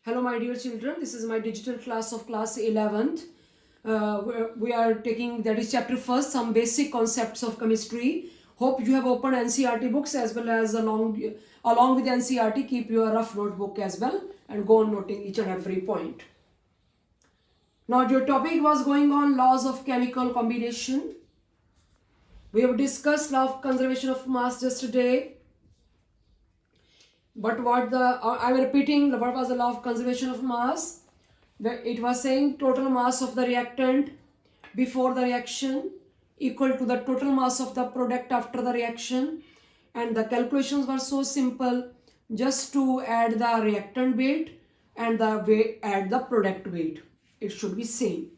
Hello my dear children, this is my digital class of class 11th. We are taking, that is chapter first, some basic concepts of chemistry. Hope you have opened NCERT books as well as along with NCERT, keep your rough notebook as well and go on noting each and every point. Now your topic was going on laws of chemical combination. We have discussed law of conservation of mass yesterday. But I'm repeating, what was the law of conservation of mass? It was saying total mass of the reactant before the reaction equal to the total mass of the product after the reaction, and the calculations were so simple, just to add the reactant weight and add the product weight. It should be same.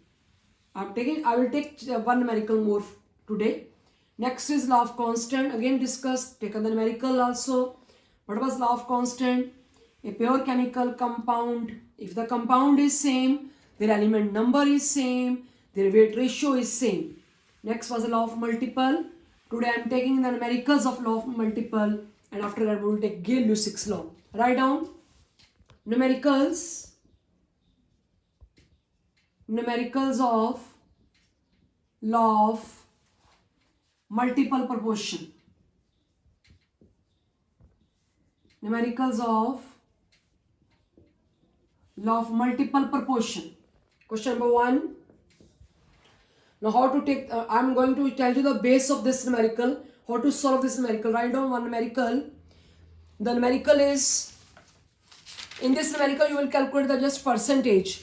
I will take one numerical more today. Next is law of constant, again discussed, taken the numerical also. What was law of constant? A pure chemical compound, if the compound is same, their element number is same, their weight ratio is same. Next was the law of multiple. Today I am taking the numericals of law of multiple, and after that we will take Gay-Lussac's law. Write down numericals of law of multiple proportion. Numericals of law of multiple proportion. Question number 1. Now how to take, I'm going to tell you the base of this numerical, how to solve this numerical. Write down one numerical. The numerical is, in this numerical you will calculate the just percentage,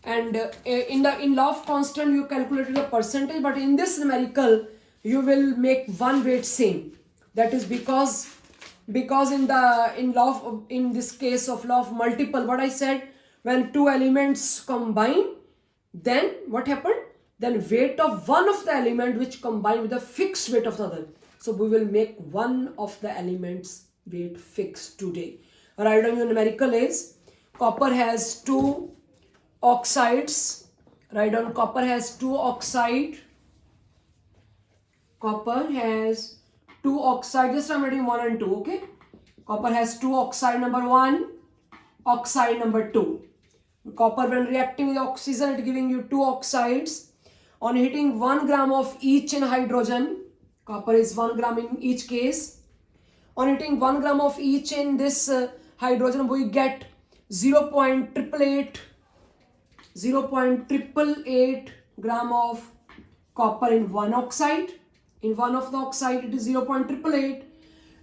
and in law of constant you calculated the percentage, but in this numerical you will make one weight same. That is because in this case of law of multiple, what I said, when two elements combine, then what happened? Then weight of one of the element which combine with the fixed weight of the other. So we will make one of the elements weight fixed today. Write down your numerical is, copper has 2 oxides. Write down copper has 2 oxide. Copper has 2 oxide, just I'm writing 1 and 2, okay? Copper has 2 oxide number 1, oxide number 2. Copper, when reacting with oxygen, it giving you 2 oxides. On hitting 1 gram of each in hydrogen, copper is 1 gram in each case. On hitting 1 gram of each in this hydrogen, we get 0.888 gram of copper in one oxide. In one of the oxide it is 0.888,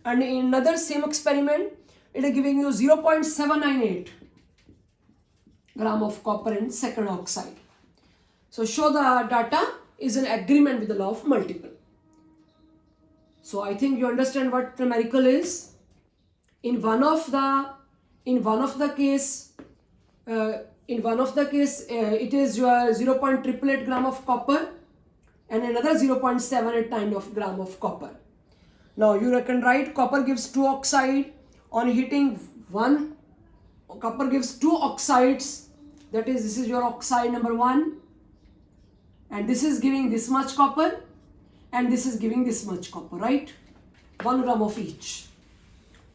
and in another same experiment it is giving you 0.798 gram of copper in second oxide. So show the data is in agreement with the law of multiple. So I think you understand what numerical is. In one of the case it is your 0.888 gram of copper, and another 0.78 of gram of copper. Now you can write copper gives 2 oxide. On hitting 1, copper gives 2 oxides. That is, this is your oxide number 1, and this is giving this much copper, and this is giving this much copper, right? 1 gram of each.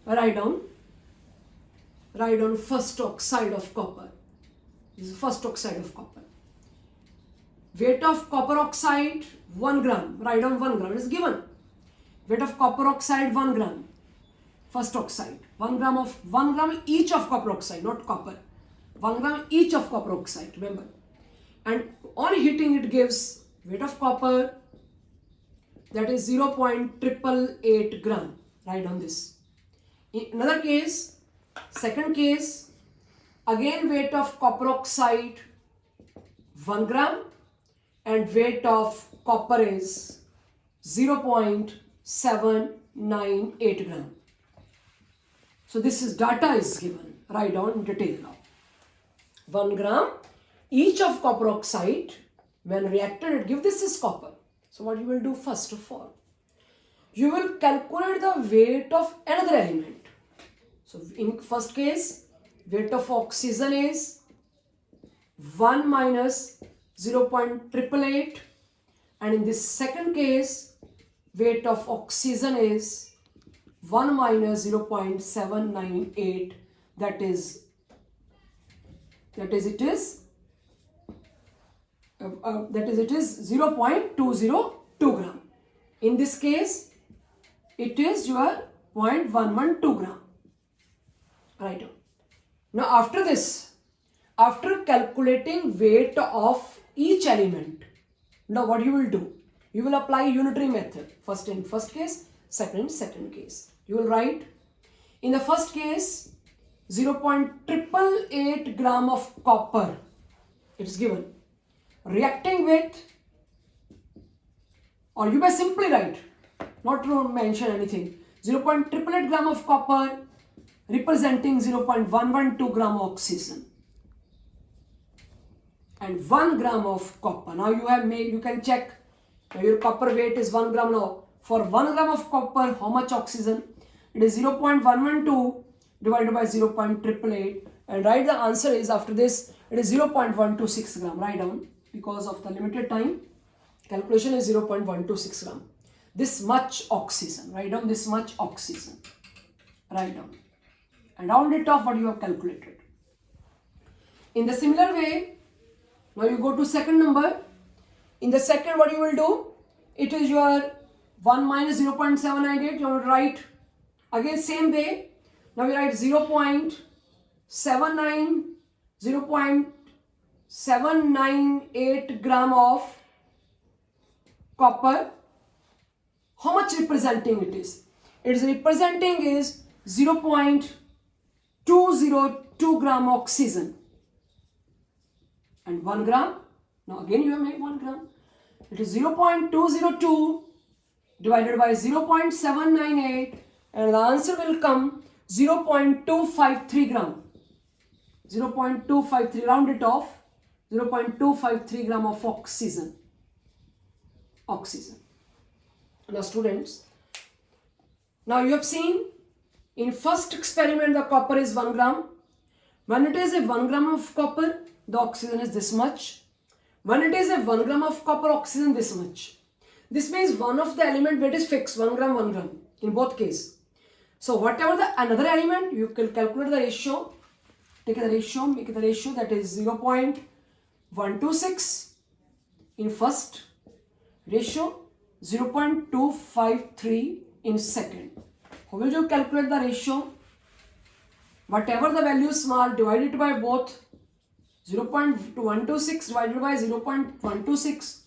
Write down first oxide of copper. This is first oxide of copper. Weight of copper oxide 1 gram. Write down 1 gram. It is given. Weight of copper oxide 1 gram. First oxide 1 gram each of copper oxide, not copper. 1 gram each of copper oxide. Remember. And on heating it gives weight of copper, that is 0.888 gram. Write down this. In another case, second case, again weight of copper oxide 1 gram. And weight of copper is 0.798 gram. So this is data is given. Write down in detail now. 1 gram each of copper oxide, when reacted it give this is copper. So what you will do first of all, you will calculate the weight of another element. So in first case, weight of oxygen is 1 minus 0.888, and in this second case weight of oxygen is 1 minus 0.798, that is That is it is 0.202 gram. In this case, it is your 0.112 gram. Right. Now after this, after calculating weight of each element, now what you will do? You will apply unitary method. First in first case, second in second case. You will write in the first case 0.888 gram of copper. It is given. Reacting with, or you may simply write, not to mention anything, 0.888 gram of copper representing 0.112 gram of oxygen and 1 gram of copper. Now you have made, you can check, now your copper weight is 1 gram now. For 1 gram of copper, how much oxygen? It is 0.112 divided by 0.888, and write the answer is after this, it is 0.126 gram. Write down, because of the limited time, calculation is 0.126 gram. This much oxygen, write down this much oxygen, write down, and round it off what you have calculated. In the similar way, now you go to second number. In the second, what you will do, it is your 1 minus 0.798, you will write again same way. Now we write 0.798 gram of copper. How much representing it is? It is representing is 0.202 gram oxygen and 1 gram. Now again you have made 1 gram. It is 0.202 divided by 0.798, and the answer will come 0.253 gram. 0.253, round it off, 0.253 gram of oxygen. Now students, now you have seen in first experiment the copper is 1 gram. When it is a 1 gram of copper, the oxygen is this much. When it is a 1 gram of copper, oxygen this much. This means one of the element weight is fixed, 1 gram in both cases. So whatever the another element, you can calculate the ratio, take the ratio, make the ratio, that is 0.126 in first, ratio 0.253 in second. How will you calculate the ratio? Whatever the value is small, divide it by both. 0.126 divided by 0.126,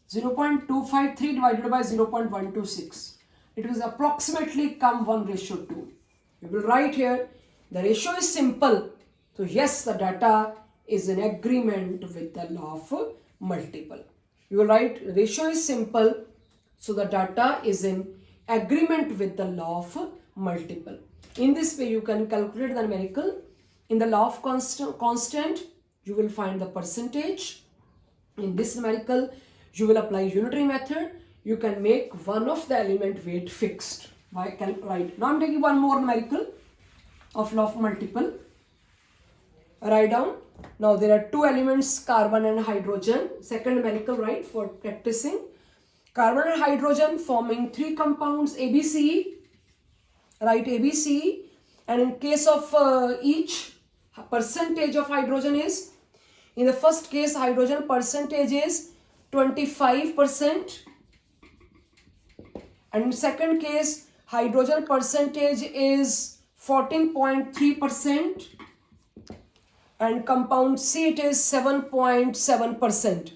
0.253 divided by 0.126. It will approximately come 1:2. You will write here, the ratio is simple. So yes, the data is in agreement with the law of multiple. You will write, ratio is simple, so the data is in agreement with the law of multiple. In this way, you can calculate the numerical. In the law of constant, you will find the percentage. In this numerical, you will apply unitary method. You can make one of the element weight fixed. Right. Now I am taking one more numerical of law of multiple. Write down. Now there are two elements, carbon and hydrogen. Second numerical, right, for practicing. Carbon and hydrogen forming three compounds ABC. Write ABC. And in case of each, percentage of hydrogen is, in the first case, hydrogen percentage is 25%. And in second case, hydrogen percentage is 14.3%. And compound C, it is 7.7%.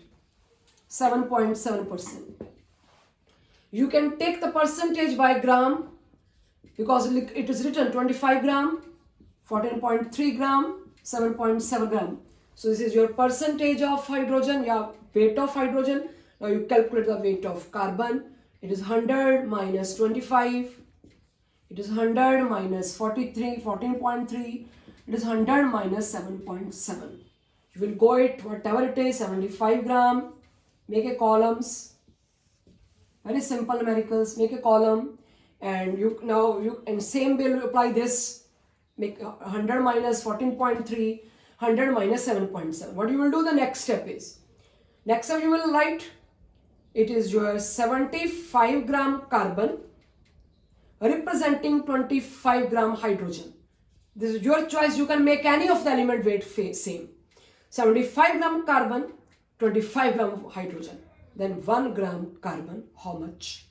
7.7%. You can take the percentage by gram, because it is written 25 gram, 14.3 gram, 7.7 gram. So this is your percentage of hydrogen, yeah, weight of hydrogen. Now you calculate the weight of carbon. It is 100 minus 25. It is 100 minus 43, 14.3. It is 100 minus 7.7. You will go it, whatever it is, 75 gram. Make a columns. Very simple numericals. Make a column. And you in same way you apply this. Make 100 minus 14.3. 100 minus 7.7. What you will do, the next step is, next step you will write, it is your 75 gram carbon representing 25 gram hydrogen. This is your choice. You can make any of the element weight same. 75 gram carbon, 25 gram of hydrogen. Then 1 gram carbon, how much?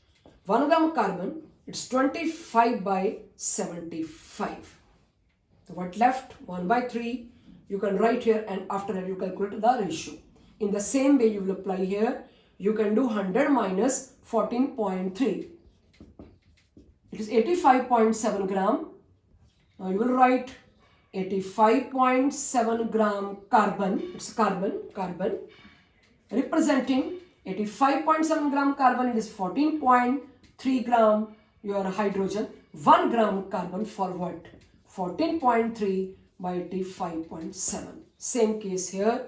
1 gram carbon, it's 25 by 75. So what left? 1 by 3. You can write here, and after that you calculate the ratio. In the same way you will apply here. You can do 100 minus 14.3. It is 85.7 gram. Now you will write 85.7 gram carbon. It's carbon. Representing 85.7 gram carbon, it is 14.3 gram your hydrogen. 1 gram carbon for what? 14.3 by 85.7. Same case here.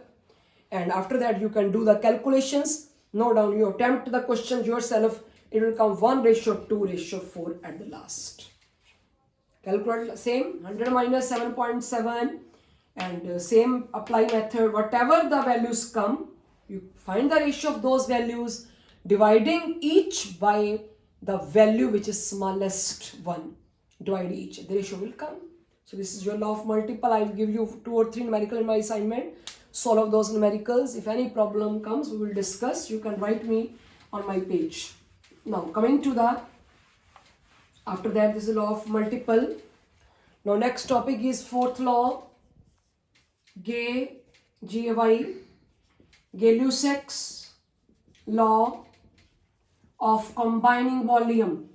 And after that you can do the calculations. Note down, you attempt the question yourself. It will come 1:2:4 at the last. Calculate same 100 minus 7.7 and same apply method. Whatever the values come, you find the ratio of those values, dividing each by the value which is smallest one. Divide each, the ratio will come. So this is your law of multiple. I will give you 2 or 3 numerical in my assignment. Solve those numericals. If any problem comes, we will discuss. You can write me on my page. Now coming to the, after that this is law of multiple. Now next topic is fourth law, Gay-Lussac's law of combining volume.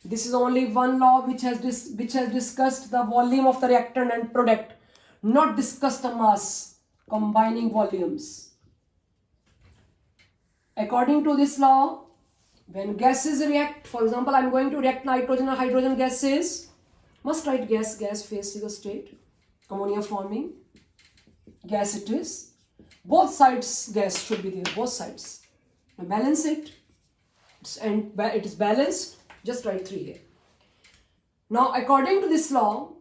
This is only one law which has discussed the volume of the reactant and product, not discussed the mass, combining volumes. According to this law, when gases react, for example, I am going to react nitrogen and hydrogen gases, must write gas, phase, figure, state, ammonia forming, gas it is. Both sides gas should be there, both sides. Now balance it, it is balanced, just write 3 here. Now according to this law,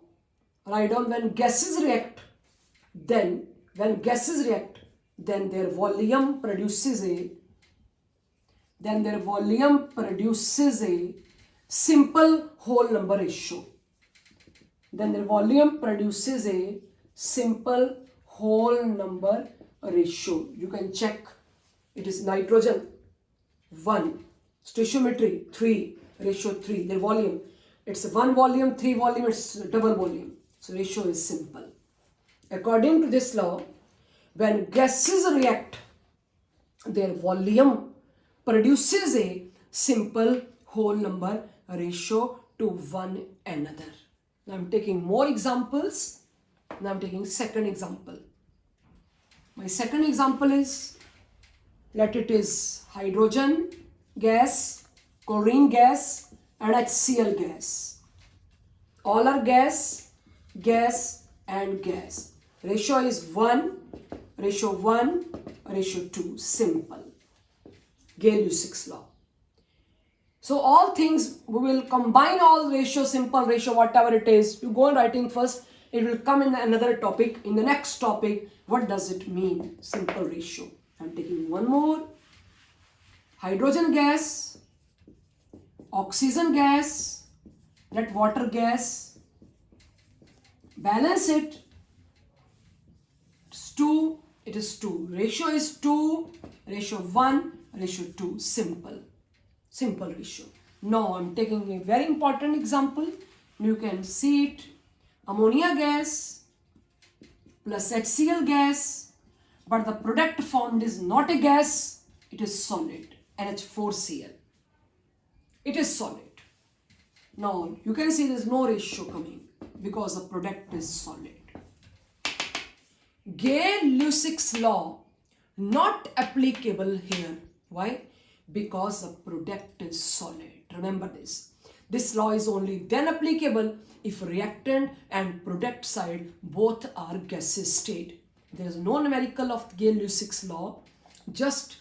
write down when gases react, then their volume produces a simple whole number ratio. You can check. It is nitrogen 1, stoichiometry 3, ratio 3. Their volume, it's 1 volume, 3 volume, it's double volume. So ratio is simple. According to this law, when gases react, their volume produces a simple whole number ratio to one another. Now I'm taking more examples. Now I'm taking second example. My second example is, let it is hydrogen gas, chlorine gas and HCl gas. All are gas, and gas. Ratio is 1, ratio 2. Simple. Gay-Lussac's law. So all things, we will combine all ratio, simple ratio, whatever it is. You go on writing first. It will come in another topic. In the next topic, what does it mean? Simple ratio. I'm taking one more. Hydrogen gas, oxygen gas, let water gas. Balance it. It's 2. It is 2. Ratio is 2. Ratio 1. Ratio 2. Simple ratio. Now I'm taking a very important example. You can see it. Ammonia gas plus HCl gas, but the product formed is not a gas, it is solid, NH4Cl. It is solid. Now you can see there is no ratio coming because the product is solid. Gay-Lussac's law not applicable here. Why? Because the product is solid. Remember this. This law is only then applicable if reactant and product side both are gaseous state. There is no numerical of Gay-Lussac's law. Just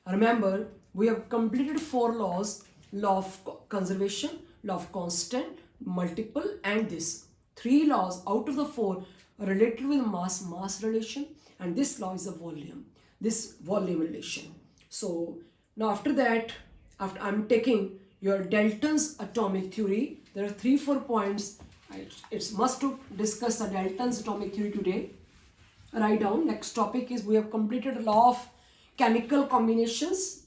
remember, we have completed 4 laws: law of conservation, law of constant, multiple, and this. 3 laws out of the 4 are related with mass relation, and this law is a volume relation. So now after that, after I'm taking your Dalton's atomic theory, there are 3-4 points. It's must to discuss the Dalton's atomic theory today. Write down. Next topic is we have completed law of chemical combinations.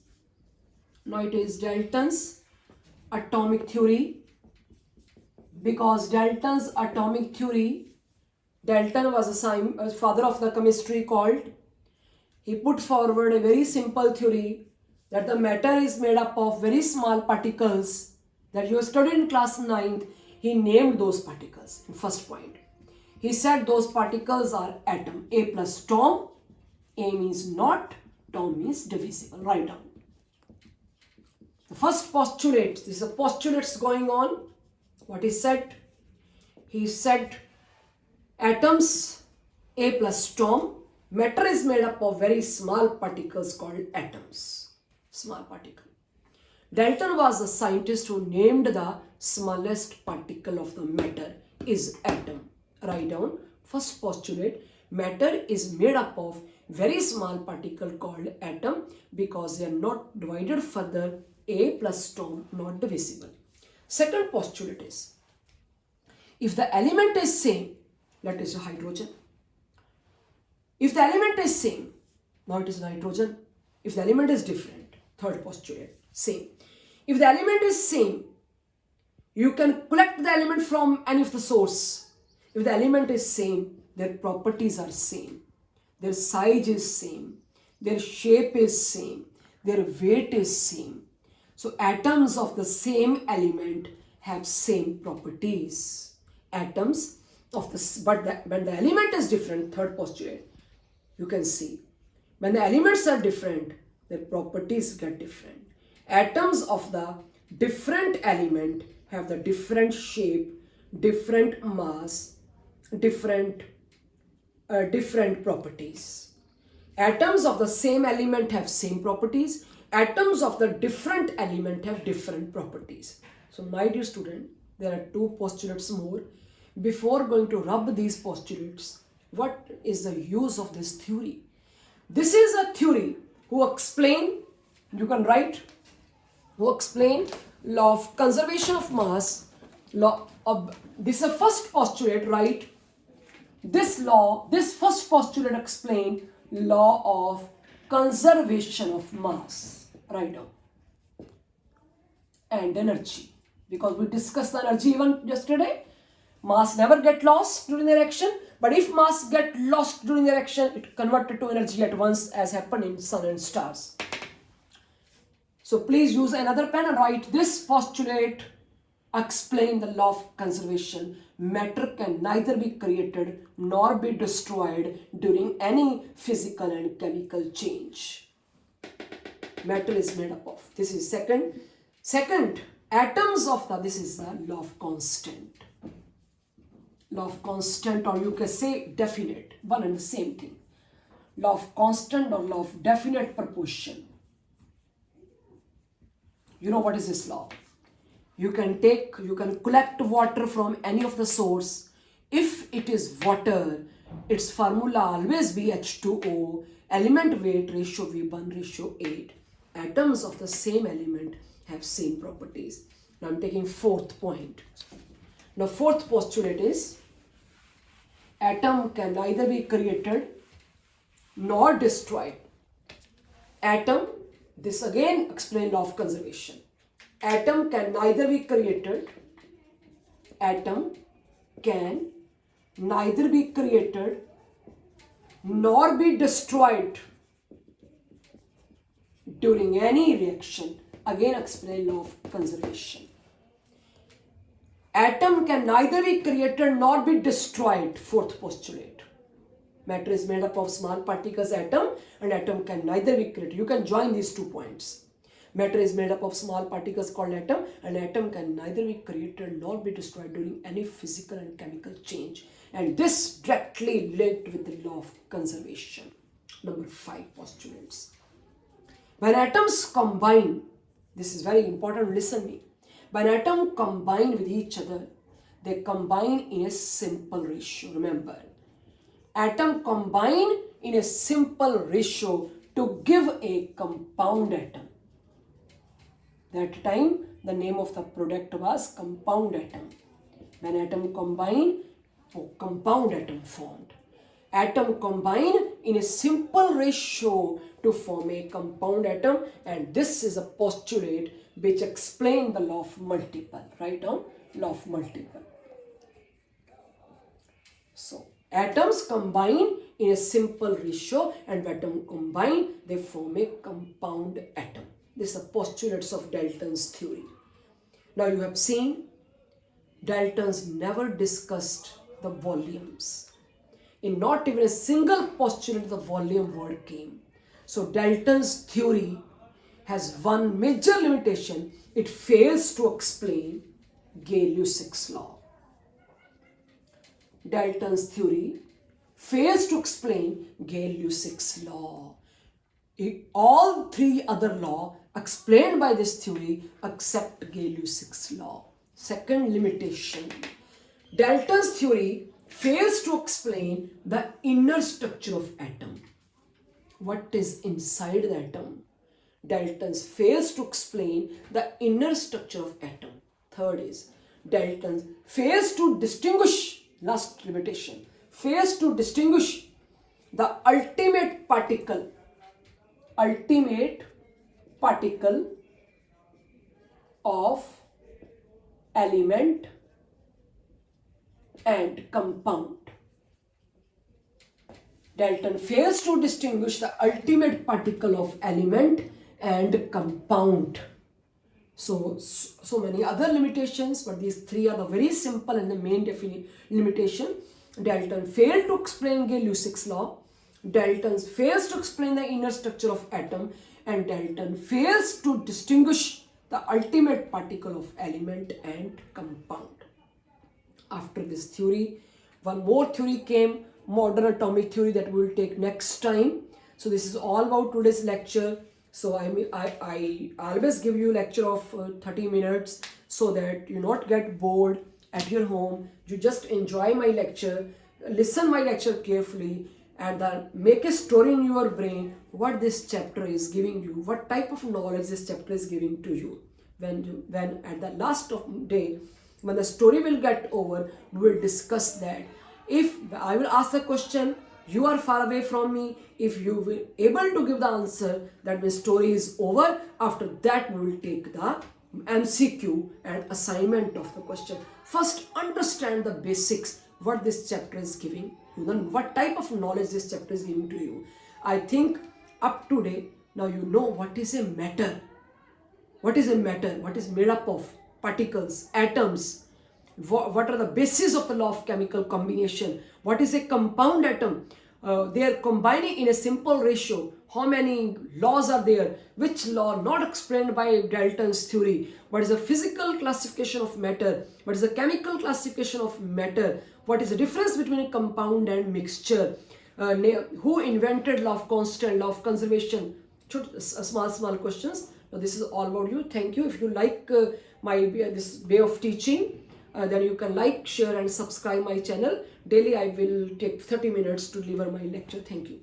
Now it is Dalton's atomic theory. Because Dalton's atomic theory, Dalton was a father of the chemistry called. He put forward a very simple theory that the matter is made up of very small particles that you studied in class 9th. He named those particles in first point. He said those particles are atom. A plus Tom. A means not. Tom means divisible. Write down. The first postulate. This is a postulates going on. What he said? He said atoms A plus Tom. Matter is made up of very small particles called atoms. Small particle. Dalton was a scientist who named the smallest particle of the matter is atom. Write down. First postulate. Matter is made up of very small particle called atom because they are not divided further. A plus Tom, not divisible. Second postulate is if the element is same, let us say hydrogen. If the element is same, now it is nitrogen. If the element is different, third postulate, same. If the element is same, you can collect the element from any of the source. If the element is same, their properties are same. Their size is same. Their shape is same. Their weight is same. So atoms of the same element have same properties. Atoms of the, when the element is different, third postulate, you can see. When the elements are different, their properties get different. Atoms of the different element have the different shape, different mass, different properties. Atoms of the same element have same properties. Atoms of the different element have different properties. So my dear student, there are two postulates more. Before going to rub these postulates, what is the use of this theory? This is a theory who explain, you can write, who explain law of conservation of mass, law of, this is a first postulate, right? This law, this first postulate explain law of conservation of mass, write down, and energy, because we discussed the energy even yesterday. Mass never get lost during the reaction, but if mass get lost during the reaction, it converted to energy at once, as happened in sun and stars. So please use another pen and write this postulate. Explain the law of conservation. Matter can neither be created nor be destroyed during any physical and chemical change. Matter is made up of. This is second. Second, atoms of the, this is the law of constant. Law of constant, or you can say definite, one and the same thing. Law of constant or law of definite proportion. You know what is this law? You can collect water from any of the source. If it is water, its formula always be H2O, element weight ratio V1 ratio 8. Atoms of the same element have same properties. Now I'm taking fourth point. Now fourth postulate is atom can neither be created nor destroyed. Atom, this again explain law of conservation. Atom can neither be created, atom can neither be created nor be destroyed during any reaction. Again explain law of conservation. Atom can neither be created nor be destroyed, fourth postulate. Matter is made up of small particles, atom, and atom can neither be created. You can join these 2 points. Matter is made up of small particles called atom, and atom can neither be created nor be destroyed during any physical and chemical change. And this directly linked with the law of conservation. Number 5 postulates. When atoms combine, this is very important, listen me. When atoms combine with each other, they combine in a simple ratio. Remember, atoms combine in a simple ratio to give a compound atom. That time, the name of the product was compound atom. When atoms combine, compound atom formed. atom combine in a simple ratio to form a compound atom, and this is a postulate which explains the law of multiple. Write down law of multiple. So atoms combine in a simple ratio, and when atom combine they form a compound atom. This is the postulates of Dalton's theory. Now you have seen Daltons never discussed the volumes. In not even a single postulate the volume word came. So Dalton's theory has one major limitation. It fails to explain Gay-Lussac's law. Dalton's theory fails to explain Gay-Lussac's law. All three other laws explained by this theory except Gay-Lussac's law. Second limitation. Dalton's theory fails to explain the inner structure of atom. What is inside the atom? Dalton's fails to explain the inner structure of atom. Third is Dalton's fails to distinguish, last limitation, fails to distinguish the ultimate particle of element and compound. Dalton fails to distinguish the ultimate particle of element and compound. So many other limitations, but these three are the very simple and the main limitation. Dalton failed to explain Gay-Lussac's law. Dalton fails to explain the inner structure of atom, and Dalton fails to distinguish the ultimate particle of element and compound. After this theory, one more theory came, modern atomic theory, that we will take next time. So this is all about today's lecture. So I always give you lecture of 30 minutes so that you not get bored at your home. You just enjoy my lecture, listen my lecture carefully, and then make a story in your brain what this chapter is giving you, what type of knowledge this chapter is giving to you. When at the last of day, when the story will get over, we will discuss that. If I will ask the question, you are far away from me, if you will able to give the answer, that the story is over. After that we will take the MCQ and assignment of the question. First understand the basics, what this chapter is giving you, then what type of knowledge this chapter is giving to you. I think up to date now you know what is a matter. What is a matter? What is made up of? Particles, atoms. What are the bases of the law of chemical combination? What is a compound atom? They are combining in a simple ratio. How many laws are there? Which law not explained by Dalton's theory? What is the physical classification of matter? What is the chemical classification of matter? What is the difference between a compound and mixture? Who invented law of constant, law of conservation? Small questions. Now this is all about you. Thank you. If you like this way of teaching, then you can like, share and subscribe my channel. Daily I will take 30 minutes to deliver my lecture. Thank you.